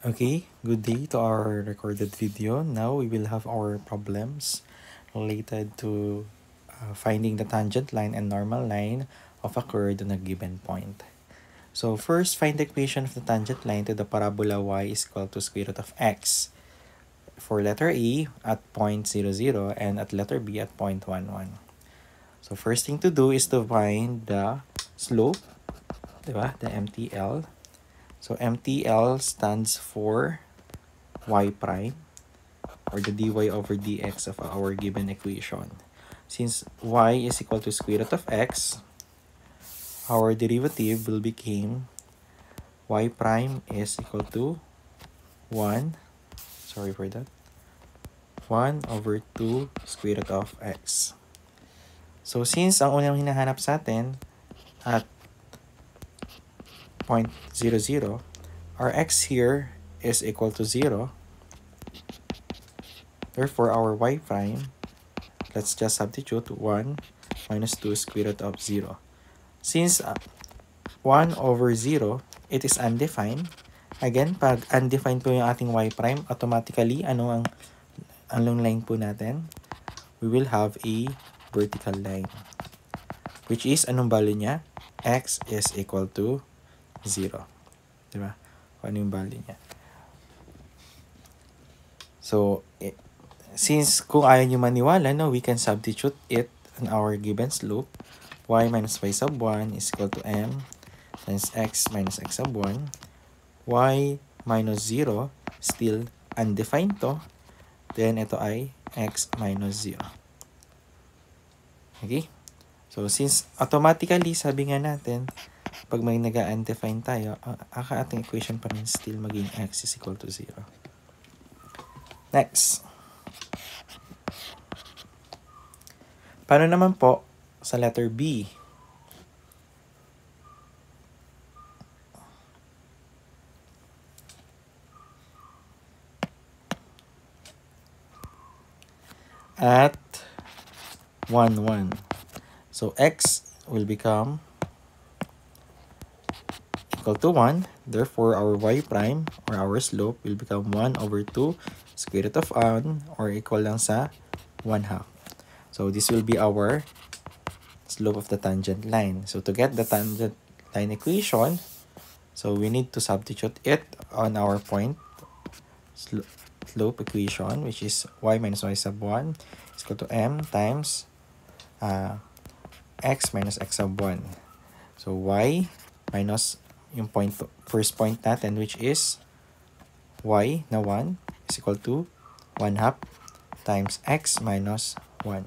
Okay, good day to our recorded video. Now we will have our problems related to finding the tangent line and normal line of a curve on a given point. So first, find the equation of the tangent line to the parabola y is equal to square root of x for letter A at point 0, 0 and at letter B at point 1, 1. So first thing to do is to find the slope, diba? The MTL. So MTL stands for y prime or the dy over dx of our given equation. Since y is equal to square root of x, our derivative will become y prime is equal to 1, sorry for that, 1 over 2 square root of x. So since ang unang hinahanap sa atin at point 0, 0, our x here is equal to 0. Therefore, our y prime, let's just substitute 1 minus 2 square root of 0. Since 1 over 0, it is undefined. Again, pag undefined po yung ating y prime, automatically, ano ang long line po natin? We will have a vertical line. Which is, anong value niya? X is equal to 0. Diba? Kung ano yung value niya. So, since kung ayaw nyo maniwala, no, we can substitute it in our given slope. Y minus y sub 1 is equal to m times x minus x sub 1. Y minus 0, still undefined to. Then, ito ay x minus 0. Okay? So, since automatically, sabi nga natin, pag may nag-undefined tayo, ang ating equation pa rin still maging x is equal to 0. Next. Paano naman po sa letter B? At 1, 1. So, x will become equal to 1. Therefore, our y prime or our slope will become 1 over 2 square root of 1 or equal lang sa 1 half. So, this will be our slope of the tangent line. So, to get the tangent line equation, so we need to substitute it on our point slope equation, which is y minus y sub 1 is equal to m times x minus x sub 1. So, y minus yung point, first point natin, which is y na 1 is equal to 1 half times x minus 1.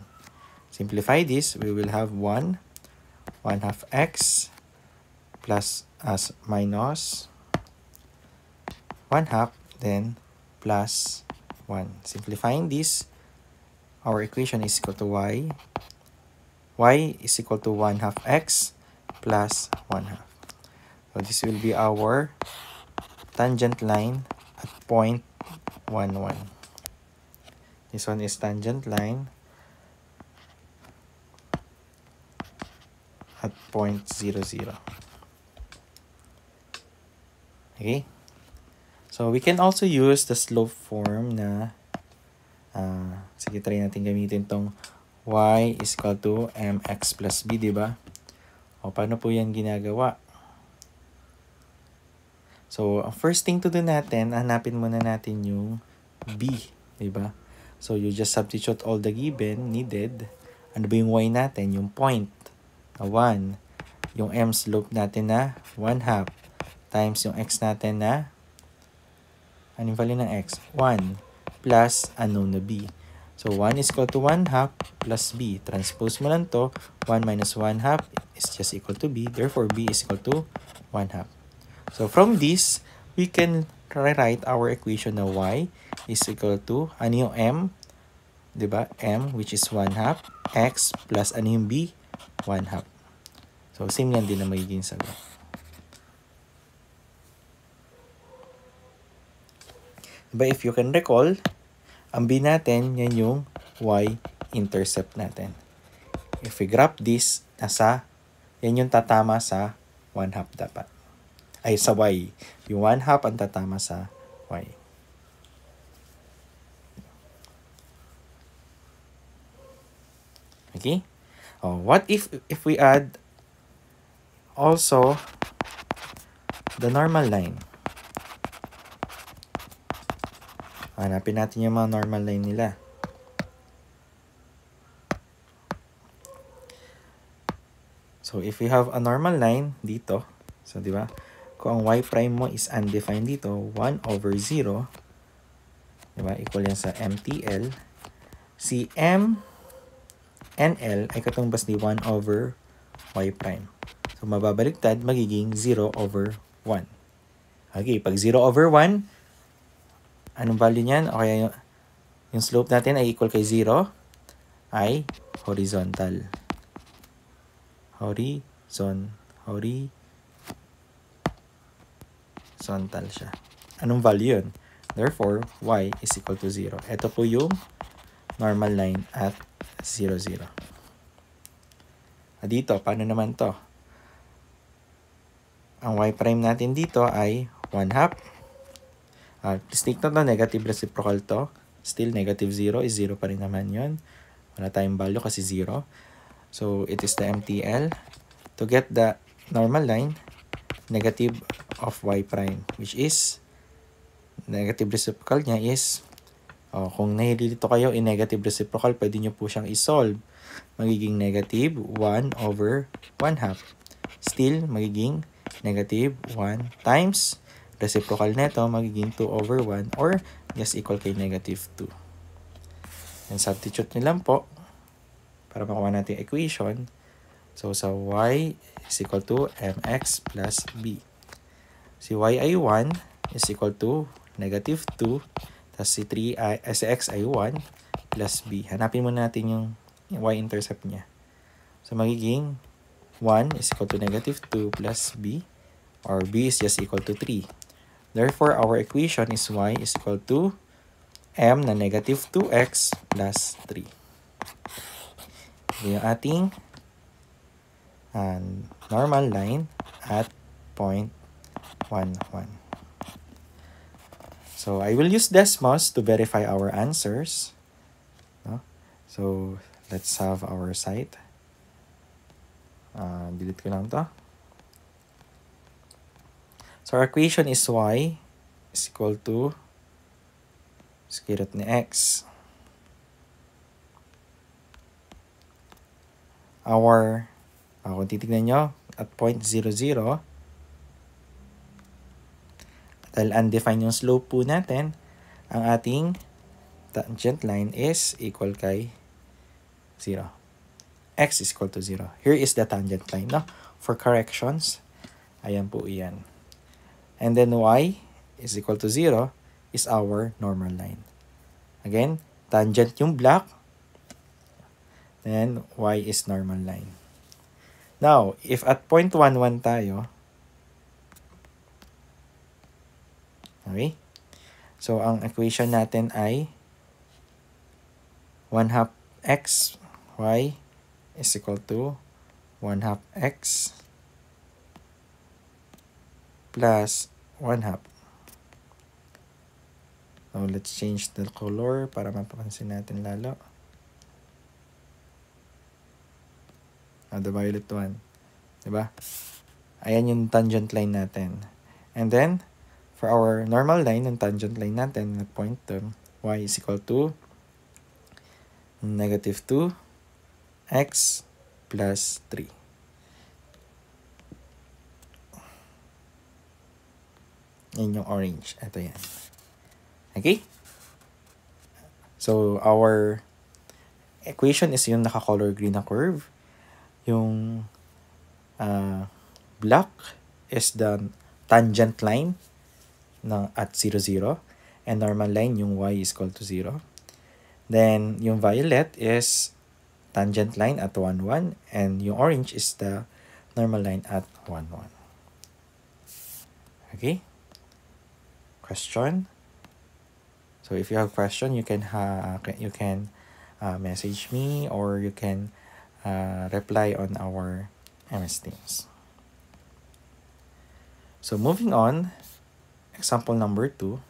Simplify this, we will have 1 half x plus as minus 1 half, then plus 1. Simplifying this, our equation is equal to y. Y is equal to 1 half x plus 1 half. So this will be our tangent line at point 1, 1. This one is tangent line at point 0, 0. Okay? So, we can also use the slope form na, sige, try natin gamitin tong y is equal to mx plus b, diba? O, paano po yan ginagawa? So, ang first thing to do natin, hanapin muna natin yung b, diba? So, you just substitute all the given needed. Ano ba yung y natin? Yung point na 1. Yung m slope natin na 1 half times yung x natin na anong value ng x? 1 plus unknown na b. So, 1 is equal to 1 half plus b. Transpose mo lang to. 1 minus 1 half is just equal to b. Therefore, b is equal to 1 half. So, from this, we can rewrite our equation na y is equal to, ano yung m? Diba? M, which is 1 half. X plus ano yung b? 1 half. So, same yan din na magiging sagot. Diba, if you can recall, ang b natin, yan yung y-intercept natin. If we graph this, yan yung tatama sa 1 half dapat. Ay, sa y. Yung 1 half ang tatama sa y. Okay? Oh, what if we add also the normal line? Hanapin natin yung mga normal line nila. So, if we have a normal line dito, so, di ba? Kung ang y prime mo is undefined dito, 1 over 0, di ba? Equal yan sa MTL. Si M and L ay katumbas ni 1 over y prime. So, mababaliktad, magiging 0 over 1. Okay, pag 0 over 1, anong value niyan? O kaya yung slope natin ay equal kay 0, ay horizontal. Horizontal siya. Anong value yun? Therefore, y is equal to 0. Ito po yung normal line at 0, 0. Dito, paano naman to? Ang y prime natin dito ay 1/2. Please take note na negative reciprocal to. Still, negative 0 is 0 pa rin naman yun. Wala tayong value kasi 0. So, it is the MTL. To get the normal line, negative of y prime, which is, negative reciprocal niya is, kung nahililito kayo in negative reciprocal, pwede nyo po siyang isolve. Magiging negative 1 over 1/2. Still, magiging negative 1 times reciprocal neto, magiging 2 over 1 or just equal kay negative 2. And substitute nyo lang po para makuha natin equation. So, sa y is equal to mx plus b. Si y ay 1 is equal to negative 2. Tapos si x ay 1 plus b. Hanapin muna natin yung y-intercept niya. So, magiging 1 is equal to negative 2 plus b, or b is just equal to 3. Therefore, our equation is y is equal to m na negative 2x plus 3. Ito yung ating normal line at point 1, 1. So, I will use Desmos to verify our answers. No? So, let's have our site. Delete ko lang to. So, our equation is y is equal to square root ni x. Kung titignan nyo, at point 0, 0, dahil undefined yung slope po natin, ang ating tangent line is equal kay 0. X is equal to 0. Here is the tangent line. No? For corrections, ayan po iyan. And then y is equal to 0 is our normal line. Again, tangent yung black, then y is normal line. Now, if at point 1, 1 tayo, okay? So, ang equation natin ay 1/2 x, y is equal to 1/2 x plus 1/2. So, let's change the color para mapapansin natin lalo. The violet one. Diba? Ayan yung tangent line natin. And then, for our normal line, yung tangent line natin, nag-point term, y is equal to negative 2 x plus 3. Yan yung orange. Ito yan. Okay? So, our equation is yung naka-color green na curve. Yung black is the tangent line at 0, 0. And normal line, yung y is equal to 0. Then, yung violet is tangent line at 1, 1. And yung orange is the normal line at 1, 1. Okay? Question? So, if you have question, you can message me or you can reply on our MS Teams. So, moving on, example number 2.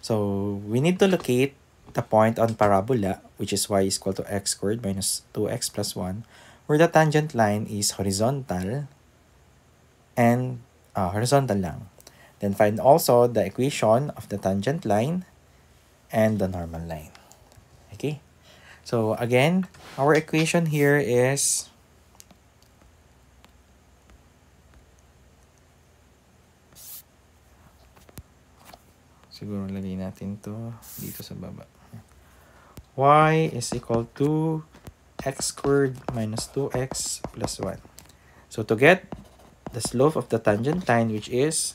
So, we need to locate the point on parabola, which is y is equal to x squared minus 2x plus 1, where the tangent line is horizontal and horizontal lang. Then find also the equation of the tangent line and the normal line. Okay? So, again, our equation here is siguro lagay natin to dito sa baba. Y is equal to x squared minus 2x plus 1. So to get the slope of the tangent line, which is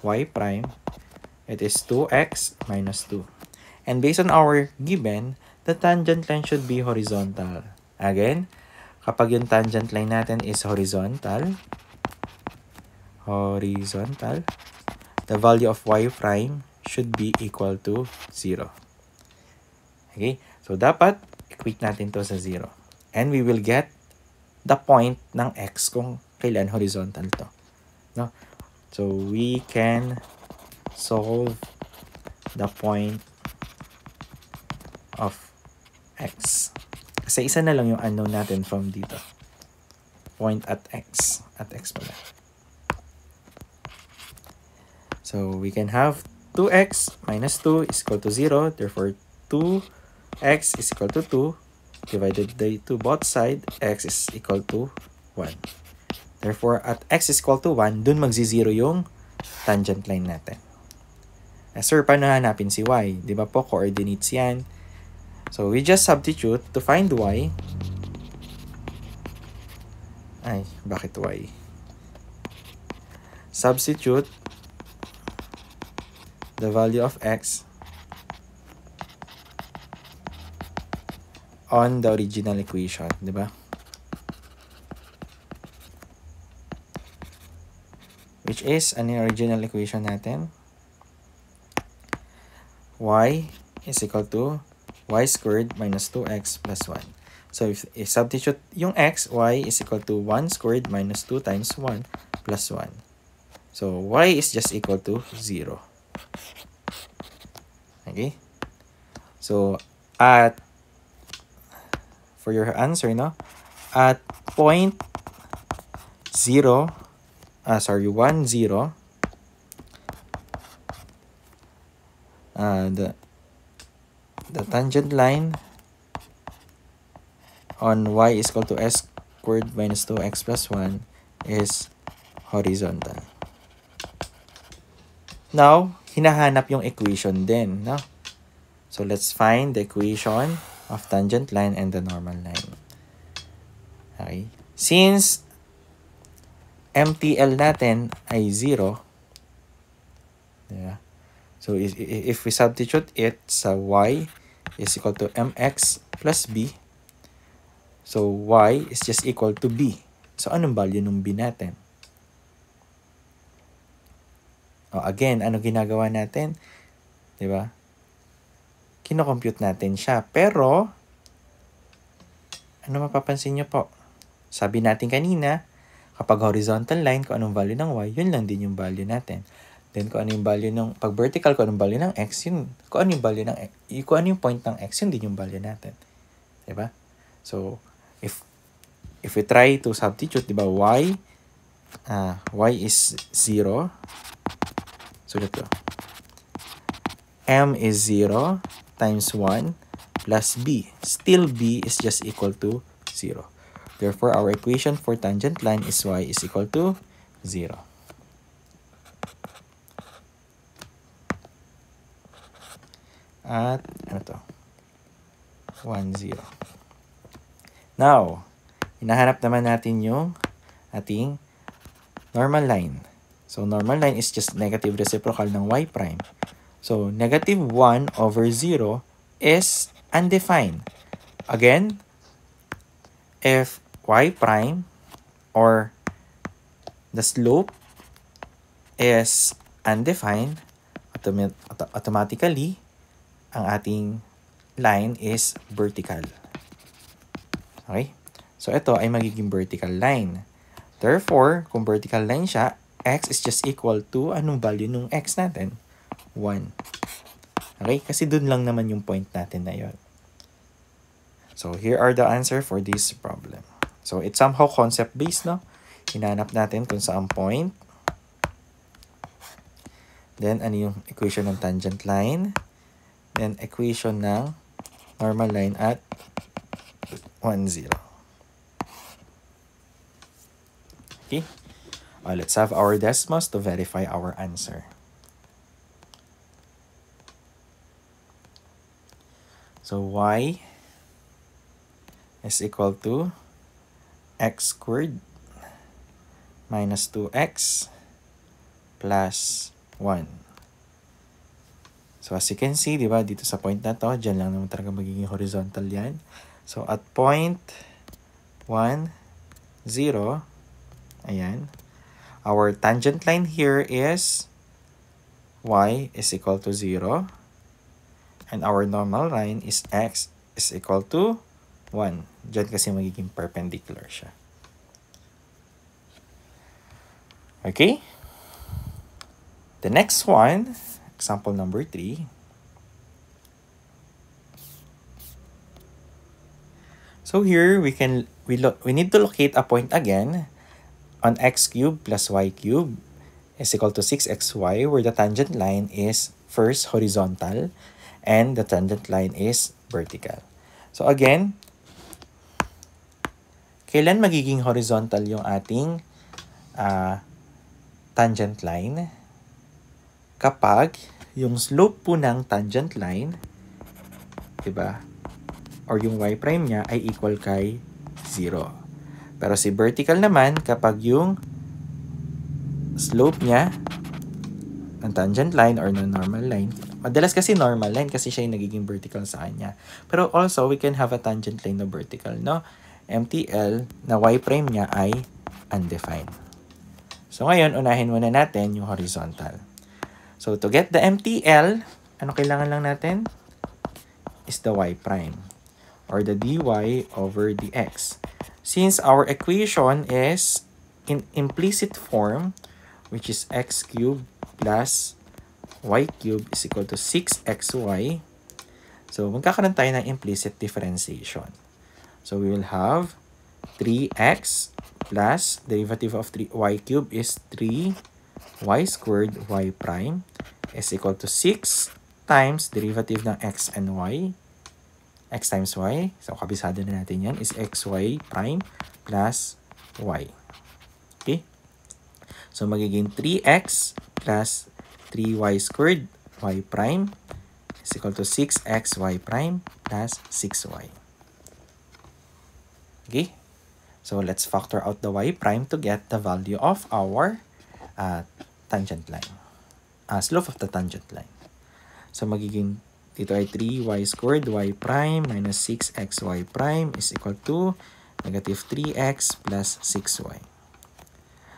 y prime, it is 2x minus 2. And based on our given, the tangent line should be horizontal. Again, kapag yung tangent line natin is horizontal, the value of y prime should be equal to 0. Okay? So, dapat equate natin to sa 0. And we will get the point ng x kung kailan horizontal to. No? So, we can solve the point of x. Kasi isa na lang yung unknown natin from dito. Point at x. At x pala. So, we can have 2x minus 2 is equal to 0. Therefore, 2x is equal to 2. Divided by 2 both sides, x is equal to 1. Therefore, at x is equal to 1, dun magzi-0 yung tangent line natin. Sir, paano hanapin si y? Di ba po, coordinates yan. So, we just substitute to find y. Ay, bakit y? Substitute the value of x on the original equation, di ba? Which is, ano yung original equation natin? Y is equal to y squared minus 2x plus 1. So, if substitute yung x, y is equal to 1 squared minus 2 times 1 plus 1. So, y is just equal to 0. Okay? So, for your answer, no? At point 0, 1, 0, the tangent line on y is equal to s squared minus 2x plus 1 is horizontal. Now, hinahanap yung equation din, no? So, let's find the equation of tangent line and the normal line. Okay? Since MTL natin ay 0, yeah. So, if we substitute it sa y is equal to mx plus b, so y is just equal to b. So, anong value ng b natin? Again, ano ginagawa natin? Diba? Kino-compute natin siya. Pero, ano mapapansin nyo po? Sabi natin kanina, kapag horizontal line, kung anong value ng y, yun lang din yung value natin. Then, kung ano yung value ng, pag vertical, kung anong value ng x, yun, kung ano yung value ng x, kung ano yung point ng x, yun din yung value natin. Diba? So, if we try to substitute, diba, y is 0, sulit ko. M is 0 times 1 plus b. Still b is just equal to 0. Therefore, our equation for tangent line is y is equal to 0. At, ano to? 1, 0. Now, hinahanap naman natin yung ating normal line. So, normal line is just negative reciprocal ng y prime. So, negative 1 over 0 is undefined. Again, if y prime or the slope is undefined, automatically, ang ating line is vertical. Okay? So, ito ay magiging vertical line. Therefore, kung vertical line siya, x is just equal to anong value nung x natin? 1. Okay? Kasi dun lang naman yung point natin na yun. So, here are the answer for this problem. So, it's somehow concept-based, no? Hinanap natin kung saan point. Then, ano yung equation ng tangent line. Then, equation ng normal line at 1, 0. Okay? Let's have our Desmos to verify our answer. So, y is equal to x squared minus 2x plus 1. So, as you can see, di ba, dito sa point na to, dyan lang naman talaga magiging horizontal yan. So, at point 1, 0, ayan, our tangent line here is y is equal to 0. And our normal line is x is equal to 1. Diyan kasi magiging perpendicular siya. Okay? The next one, example number 3. So here we need to locate a point again on x cubed plus y cubed is equal to 6xy, where the tangent line is first horizontal and the tangent line is vertical. So again, kailan magiging horizontal yung ating tangent line? Kapag yung slope po ng tangent line, diba, or yung y prime niya ay equal kay 0. Pero si vertical naman, kapag yung slope niya ng tangent line or ng normal line, madalas kasi normal line kasi siya yung nagiging vertical sa kanya. Pero also, we can have a tangent line na vertical, no? MTL na y prime niya ay undefined. So ngayon, unahin muna natin yung horizontal. So to get the MTL, ano kailangan lang natin? Is the y prime or the dy over dx. Since our equation is in implicit form, which is x cubed plus y cubed is equal to 6xy, so magkakaroon tayo ng implicit differentiation. So we will have 3x plus derivative of 3y cubed is 3y squared y prime is equal to 6 times derivative ng x and y. X times y, so kabisado na natin yan, is xy prime plus y. Okay? So magiging 3x plus 3y squared y prime is equal to 6xy prime plus 6y. Okay? So let's factor out the y prime to get the value of our tangent line. Slope of the tangent line. So magiging ito ay 3y squared y prime minus 6xy prime is equal to negative 3x plus 6y.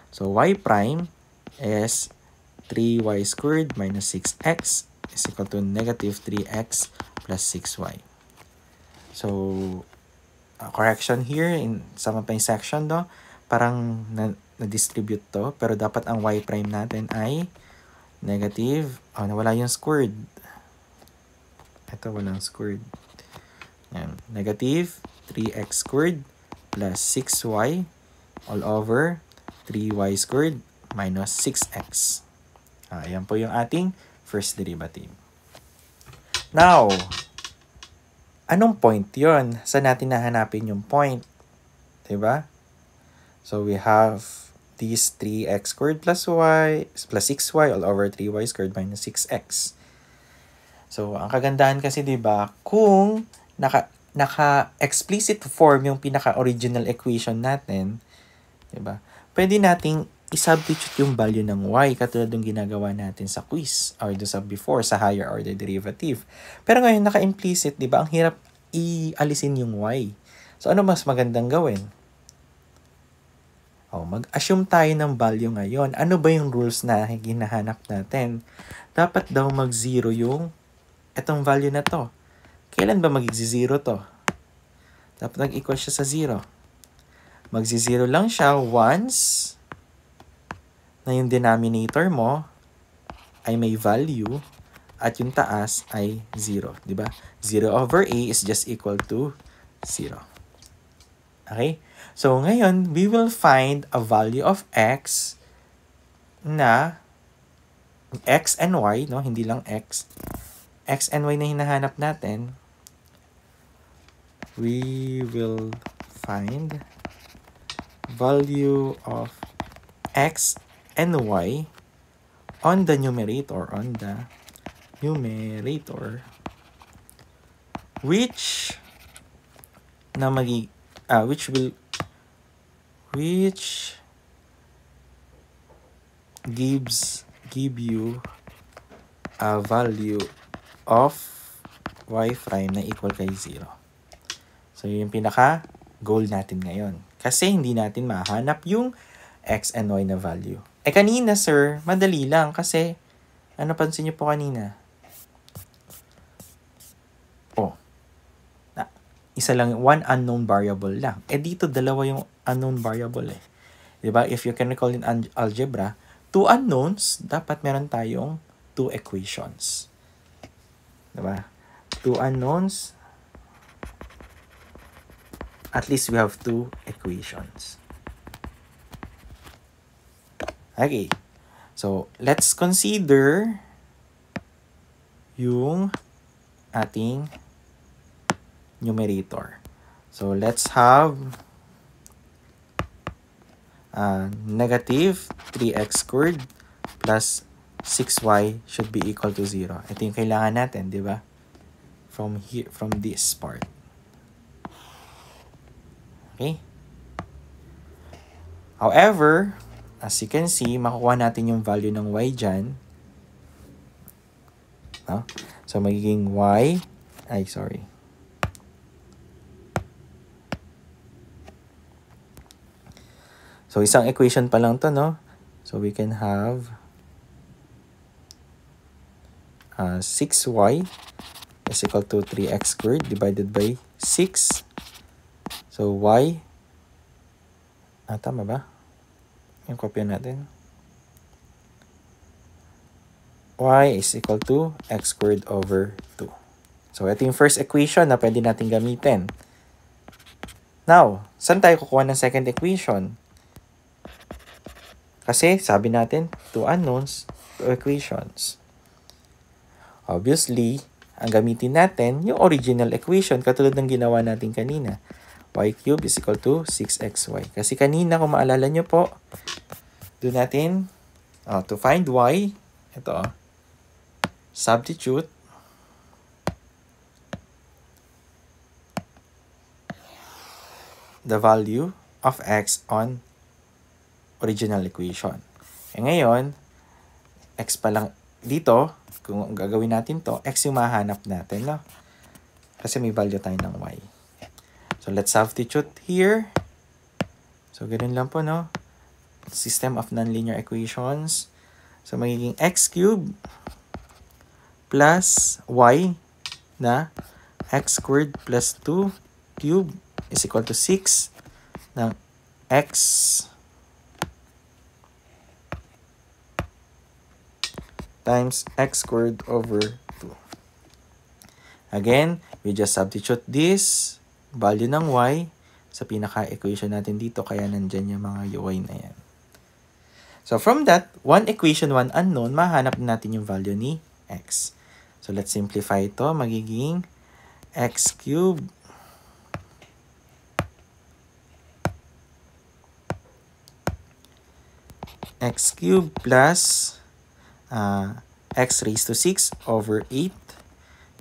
So y prime is 3y squared minus 6x is equal to negative 3x plus 6y. So, correction here in sa mapay section, no? Parang na-distribute to, pero dapat ang y prime natin ay negative, nawala yung squared. Ito, walang squared. Yan. Negative 3x squared plus 6y all over 3y squared minus 6x. Ayan po yung ating first derivative. Now, anong point yon? Saan natin nahanapin yung point? Diba? So, we have this 3x squared plus y plus 6y all over 3y squared minus 6x. So, ang kagandahan kasi, di ba, kung naka-explicit form yung pinaka-original equation natin, di ba, pwede nating i-substitute yung value ng y katulad ng ginagawa natin sa quiz or do sa before, sa higher order derivative. Pero ngayon, naka-implicit, di ba, ang hirap i-alisin yung y. So, ano mas magandang gawin? Mag-assume tayo ng value ngayon. Ano ba yung rules na hinahanap natin? Dapat daw mag-0 yung itong value na to. Kailan ba mag-0 to? Dapat nag-equal siya sa 0. Mag-0 lang siya once na yung denominator mo ay may value at yung taas ay 0, di ba? 0 over a is just equal to 0. Okay? So, ngayon, we will find a value of x na x and y, no? Hindi lang x. X and y na hinahanap natin. We will find value of x and y on the numerator, which give you a value of y prime na equal kay 0. So, yun yung pinaka-goal natin ngayon. Kasi hindi natin mahanap yung x and y na value. Kanina, sir, madali lang kasi, ano pansin niyo po kanina? Isa lang, one unknown variable lang. Dito, dalawa yung unknown variable eh. Diba? If you can recall in algebra, 2 unknowns, dapat meron tayong 2 equations. Diba? 2 unknowns, at least we have 2 equations. Okay. So, let's consider yung ating numerator. So, let's have negative 3x squared plus 6y should be equal to 0. Ito yung kailangan natin, di ba? From this part. Okay? However, as you can see, makukuha natin yung value ng y dyan. No? So, magiging So, isang equation pa lang to, no? So, we can have 6y is equal to 3x squared divided by 6. So, y, tama ba? Yung kopya natin. Y is equal to x squared over 2. So, ito yung first equation na pwede natin gamitin. Now, saan tayo kukuha ng second equation? Kasi, sabi natin, 2 unknowns, 2 equations. Obviously, ang gamitin natin, yung original equation, katulad ng ginawa natin kanina. Y cubed is equal to 6xy. Kasi kanina, kung maalala nyo po, doon natin, to find y, ito, substitute the value of x on original equation. Ngayon, x pa lang dito, kung gagawin natin to, x yung mahanap natin, no? Kasi may value tayo ng y. So, let's substitute here. So, ganun lang po, no? System of nonlinear equations. So, magiging x cubed plus y na x squared plus 2 cubed is equal to 6 ng x times x squared over 2. Again, we just substitute this value ng y sa pinaka-equation natin dito, kaya nandyan yung mga y na yan. So, from that, one equation, one unknown, mahanap natin yung value ni x. So, let's simplify ito. Magiging x cubed plus x raised to 6 over 8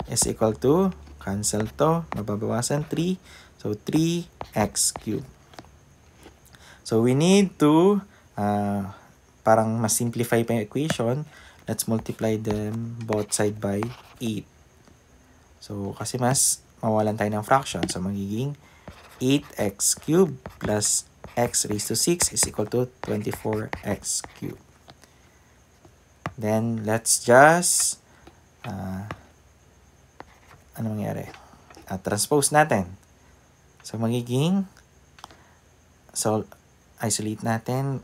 is equal to, cancel to, mababawasan 3. So, 3x cubed. So, we need to, parang mas simplify pa yung equation. Let's multiply them both side by 8. So, kasi mas mawalan tayo ng fraction. So, magiging 8x cubed plus x raised to 6 is equal to 24x cubed. Then, let's just, ano mangyari? Transpose natin. So, magiging, so, isolate natin,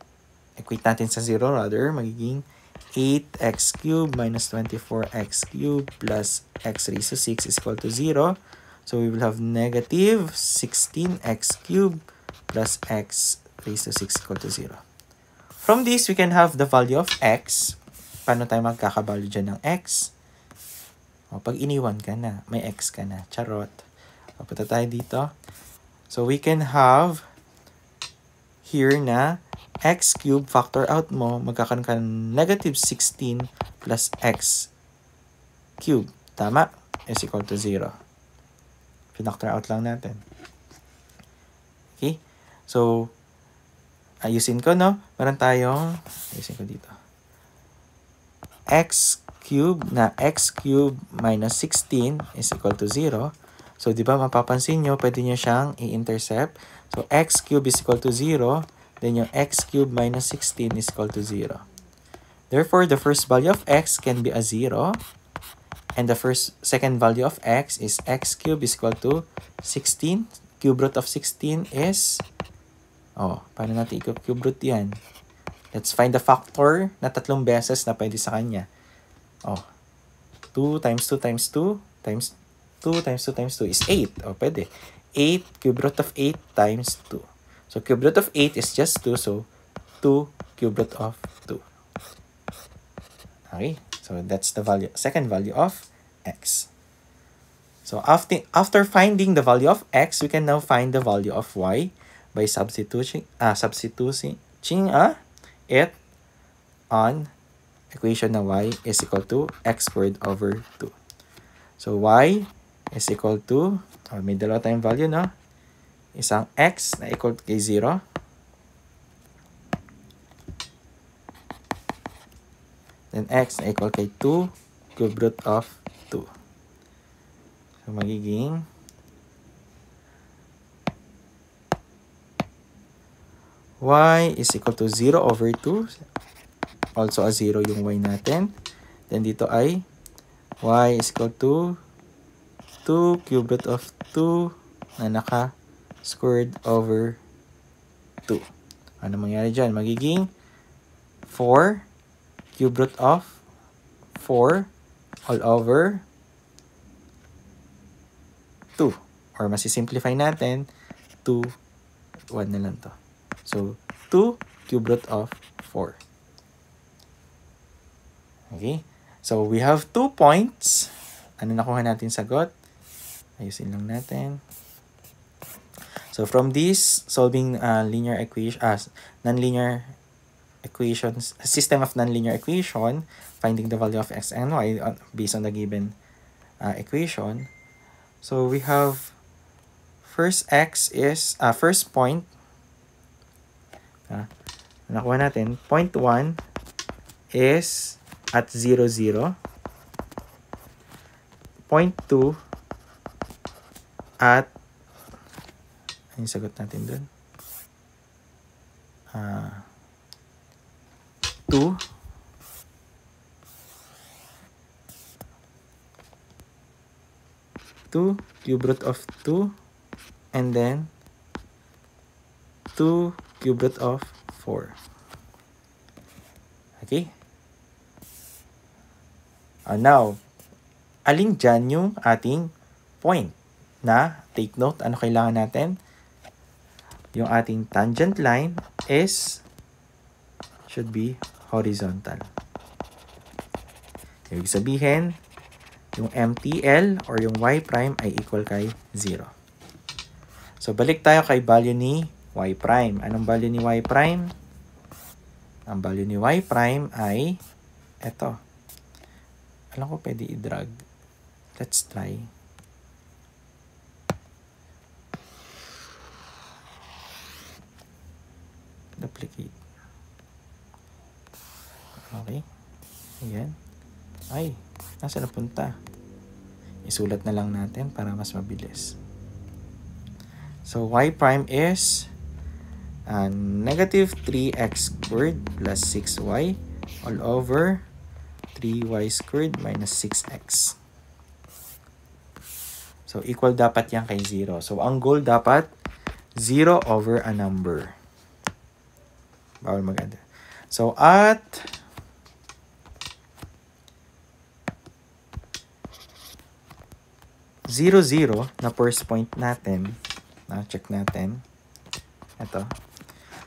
equate natin sa 0 rather, magiging 8x cubed minus 24x cubed plus x raised to 6 is equal to 0. So we will have negative 16x cubed plus x raised to 6 equal to 0. From this, we can have the value of x. Paano tayo magkakavalue dyan ng x? O, pag iniwan ka na, may x ka na. Charot. O, punta tayo dito. So we can have here na x cubed, factor out mo, magkakaroon ka ng negative 16 plus x cubed. Tama? Is equal to 0. Pinactor out lang natin. Okay? So, ayusin ko, no? Meron tayong, ayusin ko dito. X cubed na x cubed minus 16 is equal to 0. So, di ba mapapansin nyo, pwede nyo siyang i-intercept. So, x cubed is equal to 0. Then, yung x cubed minus 16 is equal to 0. Therefore, the first value of x can be a 0. And the second value of x is x cubed is equal to 16. Cube root of 16 is, paano natin i-cube root yan? Let's find the factor na 3 beses na pwede sa kanya. 2 times 2 times 2 times 2 times 2 times 2 is 8. Pwede. 8 cube root of 8 times 2. So, cube root of 8 is just 2. So, 2 cube root of 2. Okay. So, that's the value, second value of x. So, after finding the value of x, we can now find the value of y by substituting it on equation na y is equal to x squared over 2. So, y is equal to, may dalawa tayong value, no? Isang x na equal kay 0. Then x na equal kay 2 cube root of 2. So, magiging y is equal to 0 over 2. Also a 0 yung y natin. Then dito ay y is equal to 2 cube root of 2 na naka-squared over 2. Ano mangyari dyan? Magiging 4 cube root of 4 all over 2. Or masisimplify natin, 2, 1 na lang to. So, 2 cube root of 4. Okay? So, we have 2 points. Ano nakuha natin sagot? Ayusin lang natin. So, from this, solving linear equation, non-linear equations, system of nonlinear equation, finding the value of x and y based on the given equation. So we have first x is first point. Nakuha natin, point 1 is at 0, 0. Point 2 at, ano yung sagot natin dun? 2 cube root of 2 and then 2 cube root of 4. Okay? Now, alin dyan yung ating point na take note? Ano kailangan natin? Yung ating tangent line should be horizontal. Ibig sabihin, yung MTL or yung y prime ay equal kay 0. So, balik tayo kay value ni y prime. Anong value ni y prime? Ang value ni y prime ay eto. Alam ko pwede i-drag. Let's try. Duplicate. Okay. Ayan. Ay, nasa napunta? Isulat na lang natin para mas mabilis. So, y prime is negative 3x squared plus 6y all over 3y squared minus 6x. So, equal dapat yan kay 0. So, ang goal dapat 0 over a number. Bawal mag-add. So, at 0, 0 na first point natin. Check natin. Ito.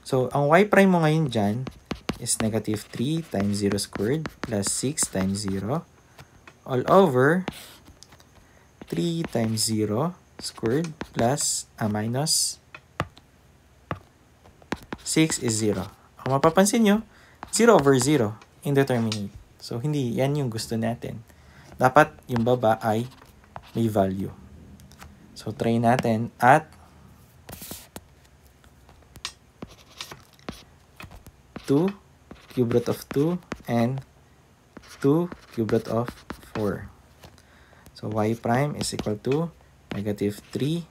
So, ang y prime mo ngayon dyan is negative 3 times 0 squared plus 6 times 0 all over 3 times 0 squared plus minus 6 is 0. Kung mapapansin nyo, 0 over 0, indeterminate. So, hindi yan yung gusto natin. Dapat yung baba ay may value. So, try natin at 2 cube root of 2 and 2 cube root of 4. So, y prime is equal to negative 3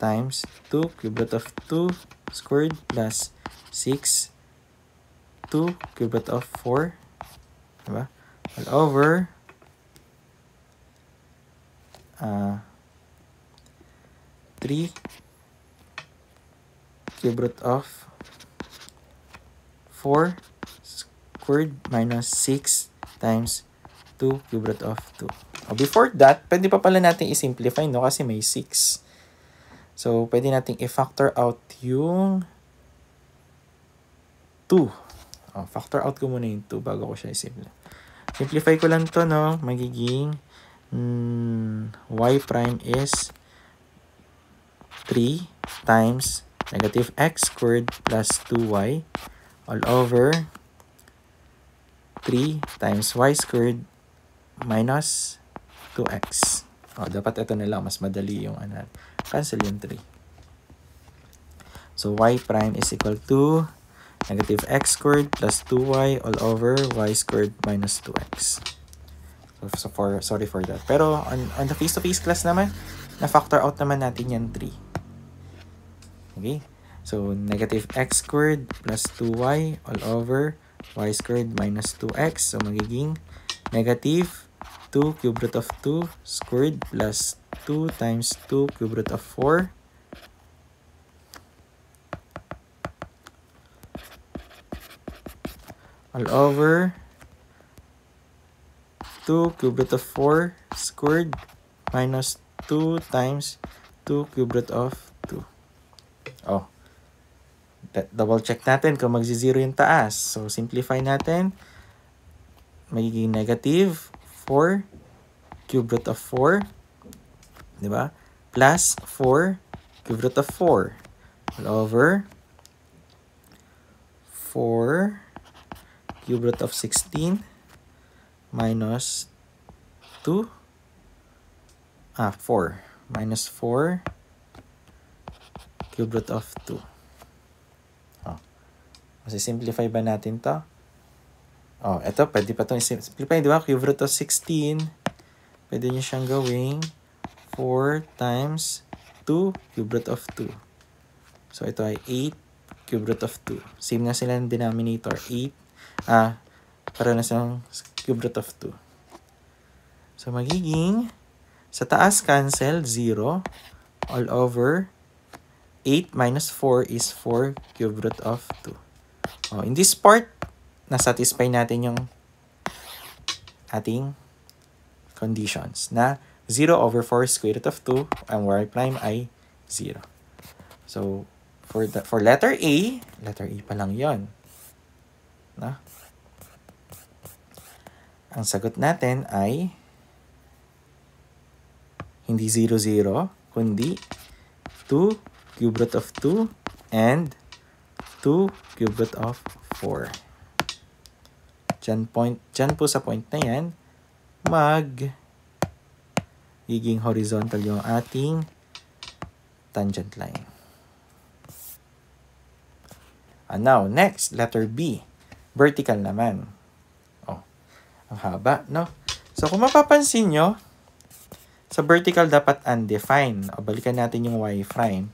times 2 cube root of 2 squared plus 6 2 cube root of 4, diba? All over 3 cube root of 4 squared minus 6 times 2 cube root of 2. Before that, pwede pa pala natin i-simplify, no? Kasi may 6. So, pwede natin i-factor out yung 2. Factor out ko muna yung 2 bago ko siya i-simplify. Simplify ko lang to, no? Magiging y prime is 3 times negative x squared plus 2y all over 3 times y squared minus 2x. Dapat ito na lang. Mas madali yung cancel yung 3. So, y prime is equal to negative x squared plus 2y all over y squared minus 2x. So sorry for that. Pero on the face-to-face class naman, na-factor out naman natin yan 3. Okay? So, negative x squared plus 2y all over y squared minus 2x. So, magiging negative 2 cube root of 2 squared plus 2 times 2 cube root of 4 all over 2 cube root of 4 squared minus 2 times 2 cube root of 2. Double check natin kung magzi-0 yung taas. So, simplify natin. Magiging negative 4 cube root of 4. Diba? Plus 4 cube root of 4. All over 4 cube root of 16 minus 2. 4. Minus 4 cube root of 2. Masisimplify ba natin to? Ito, pwede pa itong simplify, di ba? Cube root of 16. Pwede nyo siyang gawing 4 times 2 cube root of 2. So, ito ay 8 cube root of 2. Same na sila ng denominator. 8. Para na silang cube root of 2. So, magiging sa taas cancel, 0 all over 8 minus 4 is 4 cube root of 2. In this part, na-satisfy natin yung ating conditions na 0 over 4 square root of 2 and y prime ay 0. So, for letter A pa lang yon. Ang sagot natin ay hindi 0, 0, kundi 2 cube root of 2 and 2 cube root of 4. Diyan po sa point na yan, giging horizontal yung ating tangent line. And now, next, letter B. Vertical naman. Ang haba, no? So, kung mapapansin nyo, sa vertical dapat undefined. Balikan natin yung y prime.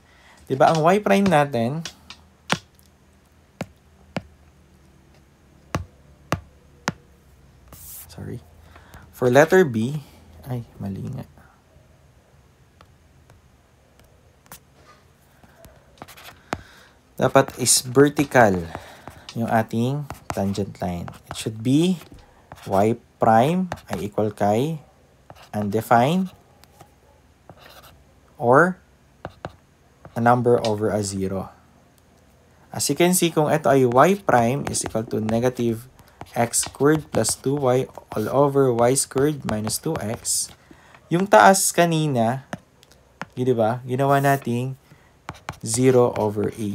Diba, ang y prime natin, for letter B, ay, mali nga. Dapat is vertical yung ating tangent line. It should be y prime ay equal kay undefined or a number over a 0. As you can see, kung ito ay y prime is equal to negative x squared plus 2y all over y squared minus 2x, yung taas kanina, di ba, ginawa nating 0 over a.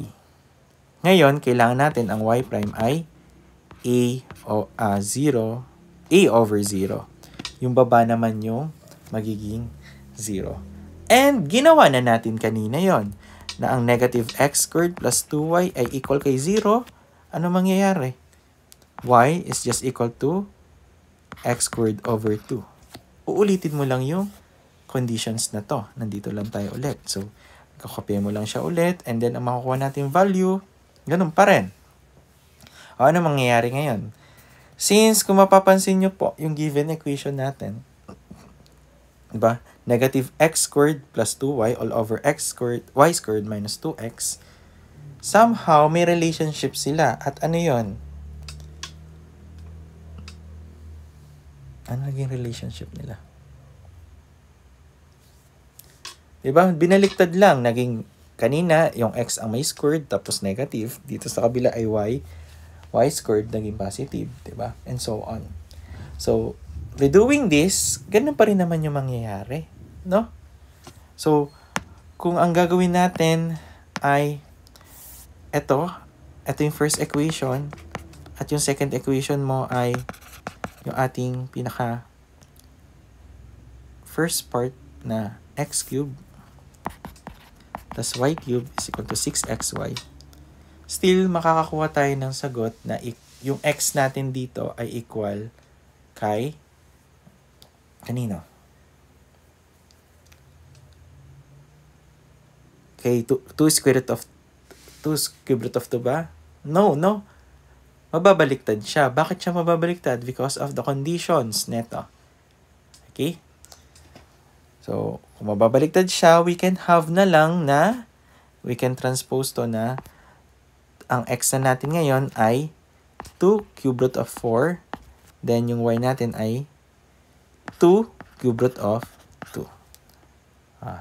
Ngayon, kailangan natin ang y prime ay a over 0. Yung baba naman yung magiging 0. And ginawa na natin kanina yon na ang negative x squared plus 2y ay equal kay 0. Ano mangyayari? Y is just equal to x squared over 2. Uulitin mo lang yung conditions na to. Nandito lang tayo ulit. So, kakopya mo lang siya ulit and then ang makukuha natin value, ganun pa rin. O, ano mangyayari ngayon? Since kung mapapansin nyo po yung given equation natin, diba? Negative x squared plus 2y all over y squared minus 2x, somehow may relationship sila. At ano yon? Ano naging relationship nila? Diba? Binaliktad lang. Naging kanina, yung x ang may squared tapos negative. Dito sa kabila ay y squared naging positive. Diba? And so on. So, redoing this, ganun pa rin naman yung mangyayari. No? So, kung ang gagawin natin ay ito yung first equation at yung second equation mo ay yung ating pinaka first part na x cubed plus y cubed is equal to 6xy. Still, makakakuha tayo ng sagot na yung x natin dito ay equal kay kanino? Kay 2 square root of 2 cube root of 2 ba? No. Mababaliktad siya. Bakit siya mababaliktad? Because of the conditions neto. Okay? So, kung mababaliktad siya, we can have na lang na we can transpose to na ang x na natin ngayon ay 2 cube root of 4. Then, yung y natin ay 2 cube root of 2.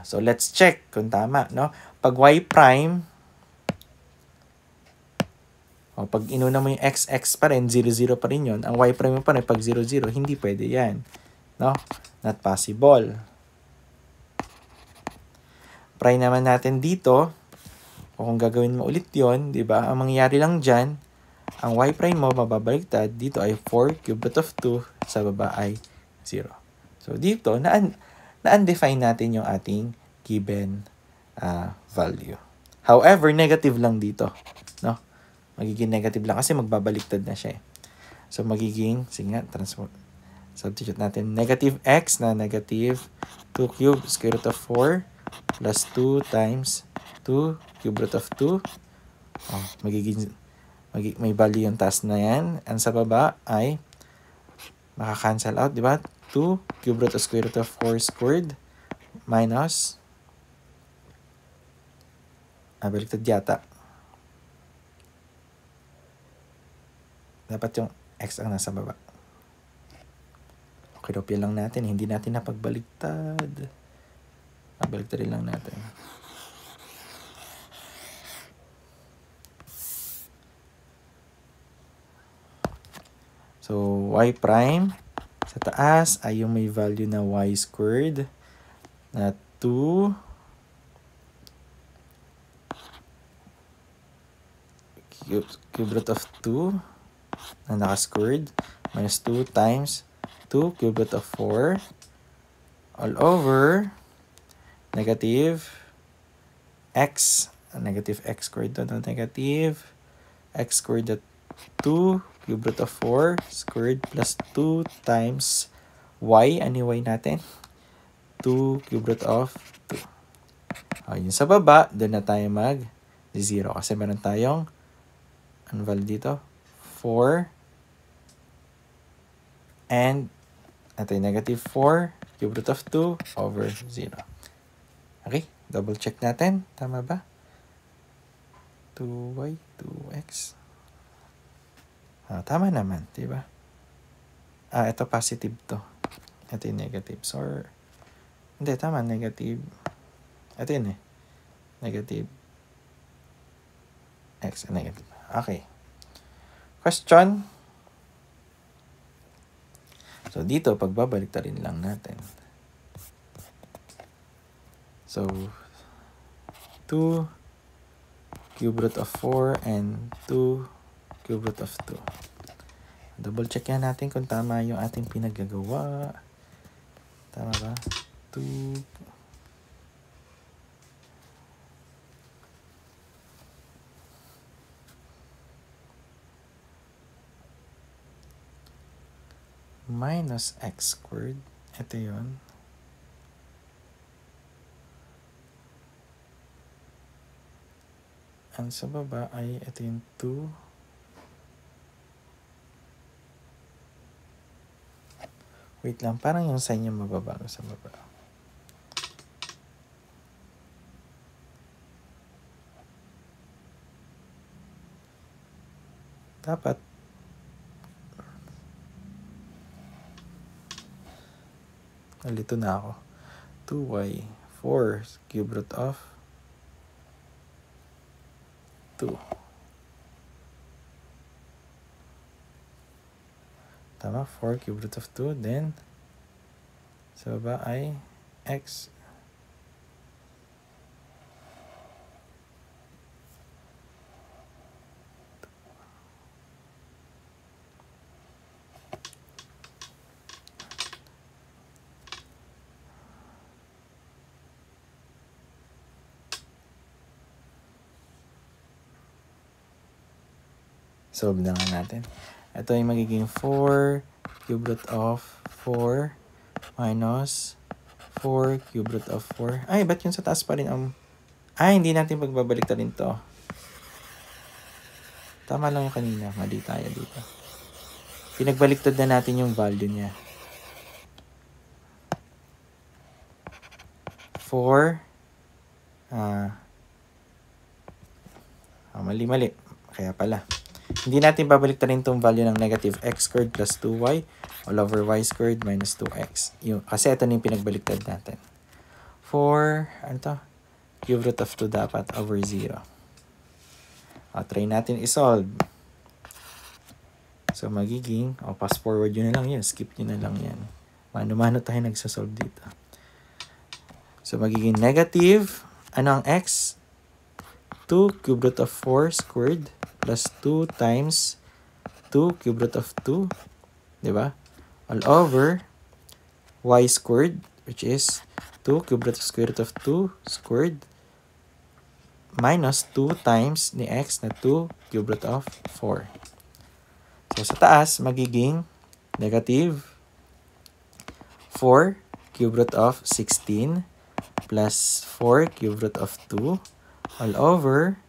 So, let's check kung tama, no? Pag y prime, pag inuna mo yung x pa rin, 0, 0 pa rin yun. Ang y prime mo pa rin, pag 0, 0, hindi pwede yan. No? Not possible. Try naman natin dito, o kung gagawin mo ulit yon, di ba? Ang mangyayari lang dyan, ang y prime mo mababaliktad, dito ay 4 cube root of 2, sa baba ay 0. So, dito, na-undefine natin yung ating given value. However, negative lang dito. No? Magiging negative lang kasi magbabaliktad na siya. So, magiging, sige nga, substitute natin, negative x na negative 2 cube square root of 4 plus 2 times 2 cube root of 2. May value yung task na yan. And sa baba ay makakancel out, di ba? 2 cube root of square root of 4 squared minus baliktad yata. Dapat yung x ang nasa baba. Okay, kopya lang natin. Hindi natin napagbaliktad. Baliktad lang natin. So, y prime sa taas ay yung may value na y squared na 2 cube root of 2 na naka-squared minus 2 times 2 cube root of 4 all over negative x squared doon, negative x squared at 2 cube root of 4 squared plus 2 times y, ano y natin? 2 cube root of 2. Yun sa baba, doon na tayo mag-0 kasi meron tayong ano value dito? 4 and ito yung negative 4 cube root of 2 over 0. Okay, double check natin. Tama ba? 2y, 2x. Tama naman, diba? Ito positive to. Ito yung negative. Or, hindi, tama, negative. Ito yun eh. Negative x and negative. Okay. Question. So, dito, pagbabalik rin lang natin. So, 2 cube root of 4 and 2 cube root of 2. Double check yan natin kung tama yung ating pinaggagawa. Tama ba? 2 minus x squared. Ito yun. Ang sa baba ay ito yung 2. Wait lang, parang yung sign yung mababago sa baba. Dapat nalito na ako. 2y 4 cube root of 2. Tama, 4 cube root of 2. Then, sa baba ay x. Solve na nga natin. Ito ay magiging 4 cube root of 4 minus 4 cube root of 4. Ay, ba't yun sa taas pa rin? Ay, hindi natin pagbabalik na rin to. Tama lang yung kanina. Mali tayo dito. Pinagbaliktad na natin yung value niya. 4. Mali. Kaya pala. Hindi natin babaliktarin itong value ng negative x squared plus 2y all over y squared minus 2x. Kasi ito na yung pinagbaliktad natin. 4, ano to? Cube root of 2 dapat over 0. Try natin isolve. So, magiging, pass forward yun na lang yan. Skip yun na lang yan. Mano-mano tayo nagsasolve dito. So, magiging negative, ano ang x? 2 cube root of 4 squared plus 2 times 2 cube root of 2, diba? All over y squared, which is 2 cube root of square root of 2 squared minus 2 times ni x na 2 cube root of 4. So, sa taas, magiging negative 4 cube root of 16 plus 4 cube root of 2 all over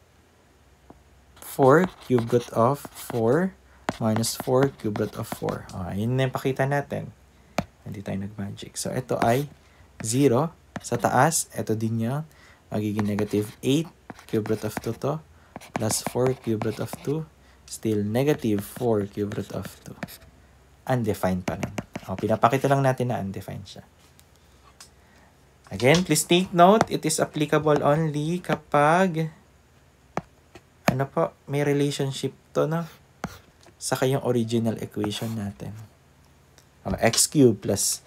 4 cube root of 4 minus 4 cube root of 4. Yun na yung pakita natin. Hindi tayo nag-magic. So, ito ay 0. Sa taas, ito din yun. Magiging negative 8 cube root of 2 to plus 4 cube root of 2. Still negative 4 cube root of 2. Undefined pa rin. Pinapakita lang natin na undefined siya. Again, please take note, it is applicable only kapag may relationship to sa kayong original equation natin. X cube plus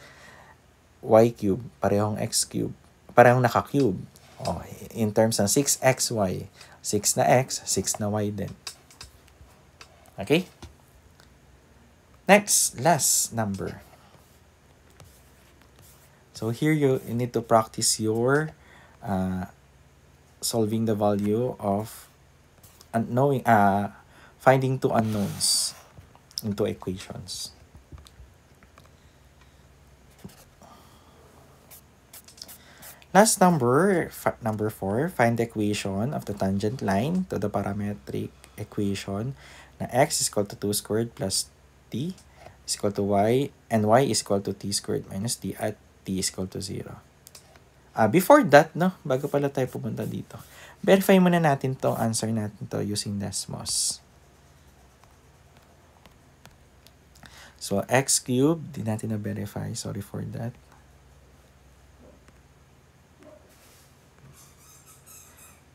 y cube, parehong x cube, parehong naka-cube. In terms ng 6xy, 6 na x, 6 na y din. Okay? Next, last number. So here you need to practice your solving the value of finding two unknowns into equations. Last number 4, find the equation of the tangent line to the parametric equation na x is equal to 2 squared plus t is equal to y, and y is equal to t squared minus t at t is equal to 0. Before that, bago pala tayo pupunta dito, verify muna natin to, answer natin to using Desmos. So, x cubed, di natin na-verify. Sorry for that.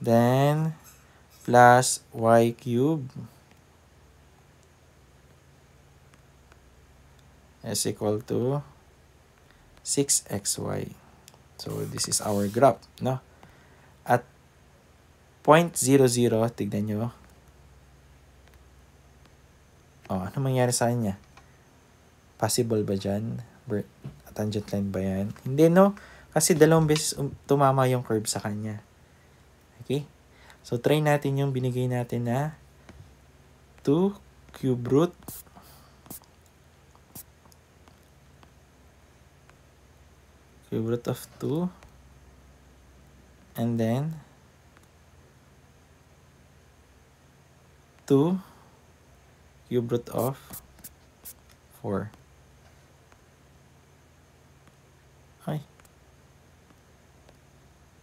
Then, plus y cubed is equal to 6xy. So, this is our graph, no? At 0.00, tignan nyo. Oh, ano mangyari sa kanya? Possible ba dyan? Tangent line ba yan? Hindi, no? Kasi dalawang beses tumama yung curve sa kanya. Okay? So, try natin yung binigay natin na 2 cube root of 2 and then 2 cube root of 4. Ay.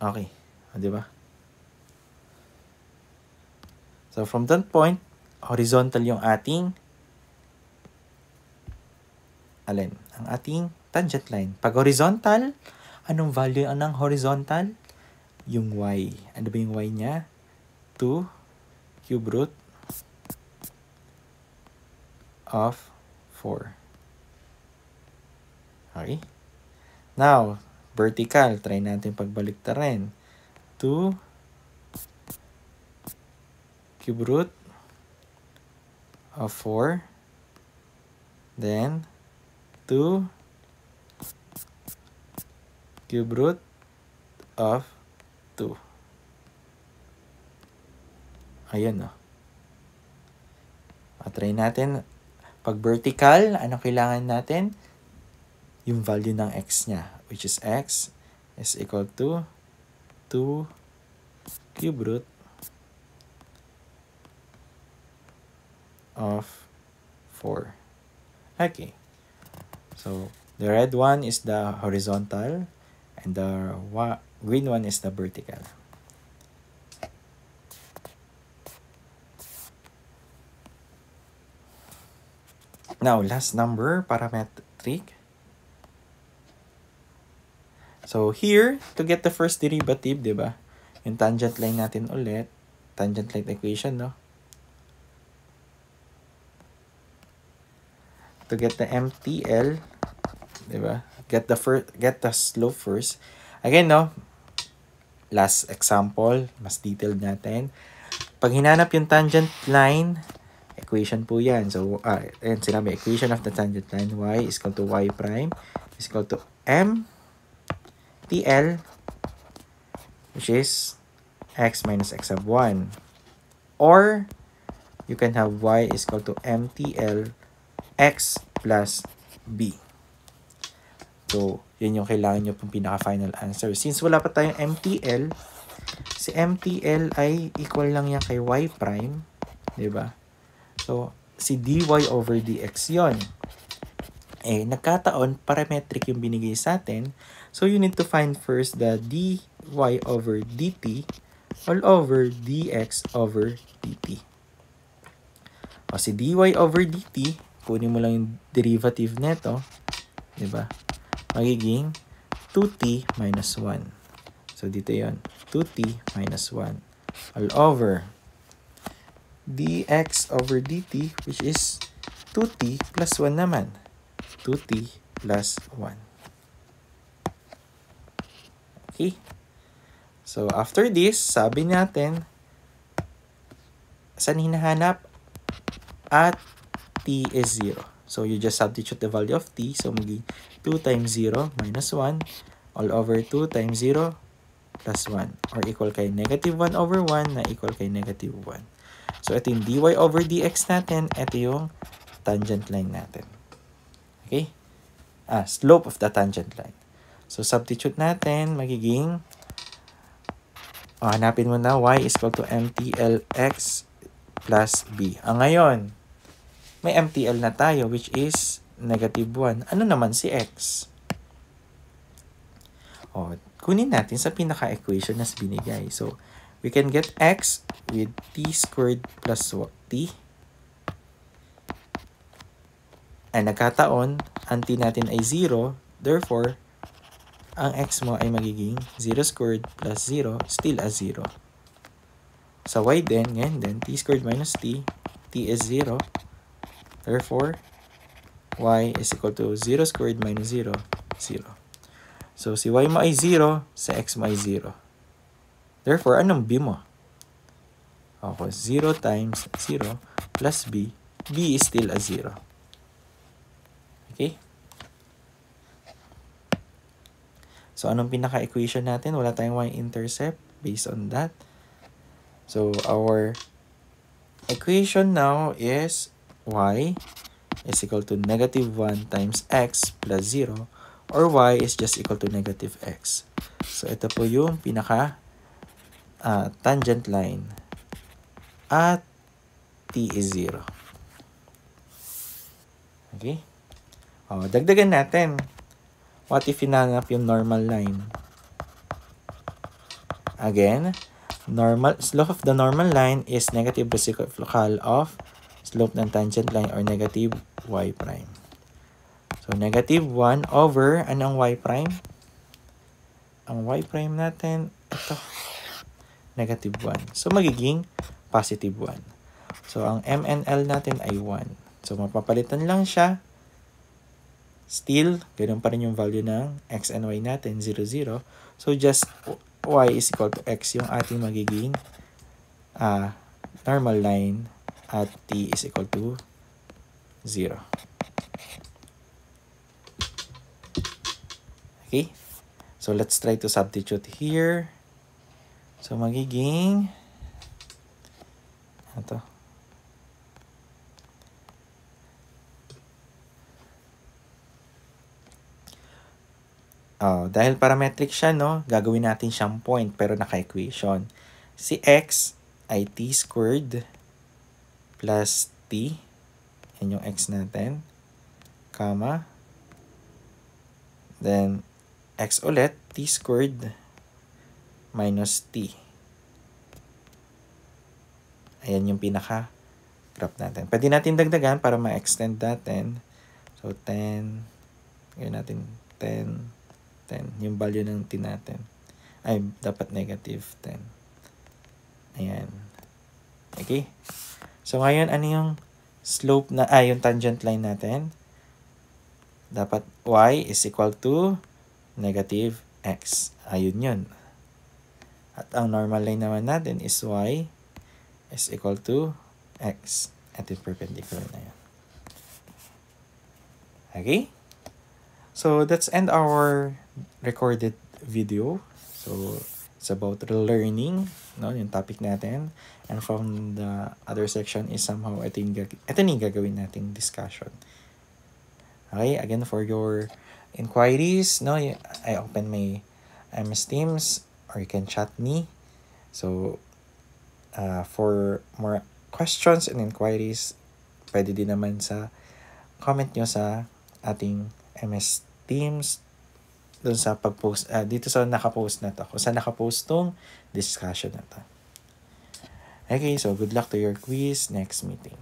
Okay. Di ba? So, from that point, horizontal yung ating alin? Ang ating tangent line. Pag horizontal, anong value ng horizontal? Yung y. Ano ba yung y niya? 2 cube root of 4. Okay? Now, vertical. Try natin pagbalik ta rin. 2 cube root of 4. Then, 2 cube root of 2. Ayan, no? Try natin. Pag vertical, ano kailangan natin? Yung value ng x niya, which is x is equal to 2 cube root of 4. Okay. So, the red one is the horizontal and the green one is the vertical. Now, last number, parametric. So, here, to get the first derivative, di ba? Yung tangent line natin ulit. Tangent line equation, no? To get the MTL, di ba? Get the slope first. Again, no? Last example, mas detailed natin. Pag hinanap yung tangent line, equation po yan. So, and sinabi, equation of the tangent line, y is equal to y prime is equal to MTL, which is x minus x sub 1. Or, you can have y is equal to MTL x plus b. So, yun yung kailangan nyo pong pinaka-final answer. Since wala pa tayong MTL, si MTL ay equal lang yan kay y prime. Diba? So, si dy over dx yon. Eh, nagkataon, parametric yung binigay sa atin. So, you need to find first the dy over dt all over dx over dt. O, si dy over dt, kunin mo lang yung derivative neto. Diba? Magiging 2t minus 1. So, dito yon 2t minus 1 all over dx over dt, which is 2t plus 1 naman. 2t plus 1. Okay? So, after this, sabi natin, saan hinahanap? At t is 0. So, you just substitute the value of t. So, magiging 2 times 0 minus 1 all over 2 times 0 plus 1. Or equal kay negative 1 over 1 na equal kay negative 1. So, ito yung dy over dx natin. Ito yung tangent line natin. Okay? Slope of the tangent line. So, substitute natin. Magiging, hanapin mo na y is equal to MTL x plus b. Ngayon, may MTL na tayo, which is negative 1. Ano naman si x? Kunin natin sa pinaka-equation na binigay. So, we can get x with t squared plus t. And nagkataon, ang t natin ay 0. Therefore, ang x mo ay magiging 0 squared plus 0, still a 0. Sa y din, ngayon din, t squared minus t is 0. Therefore, y is equal to 0 squared minus 0, 0. So, si y mo ay 0, sa x mo ay 0. Therefore, anong b mo? Okay, 0 times 0 plus b. b is still a 0. Okay? So, anong pinaka-equation natin? Wala tayong y-intercept based on that. So, our equation now is y is equal to negative 1 times x plus 0, or y is just equal to negative x. So, ito po yung pinaka tangent line at t is 0. Okay? Dagdagan natin. What if hinanap yung normal line? Again, slope of the normal line is negative reciprocal of slope ng tangent line or negative y prime. So, negative 1 over, anong y prime? Ang y prime natin, ito, negative 1. So, magiging positive 1. So, ang MNL natin ay 1. So, mapapalitan lang siya. Still, ganun pa rin yung value ng x and y natin, 0, 0. So, just y is equal to x yung ating magiging normal line at t is equal to 0. Okay? So, let's try to substitute here. So, magiging ito. Dahil parametric siya, no? Gagawin natin siyang point pero naka-equation. Si x ay t squared plus t. Yan yung x natin. Comma. Then, x ulit, t squared minus t. Ayan yung pinaka-graph natin. Pwede natin dagdagan para ma-extend natin. So, 10. Gawin natin 10. 10. Yung value ng t natin ay dapat negative 10. Ayan. Okay? So, ngayon, ano yung slope na, yung tangent line natin? Dapat y is equal to negative x. Ayun yun. At ang normal line naman natin is y is equal to x. At yung perpendicular na yun. Okay? So, that's end our recorded video. So, it's about learning, no, yung topic natin. And from the other section is somehow ito yung gagawin nating discussion. Okay, again, for your inquiries, no, I open my MS Teams or you can chat me. So, for more questions and inquiries, pwede din naman sa comment nyo sa ating MS Teams doon sa pag-post, dito sa nakapost na to. Kung saan nakapost tong discussion na to. Okay, so good luck to your quiz next meeting.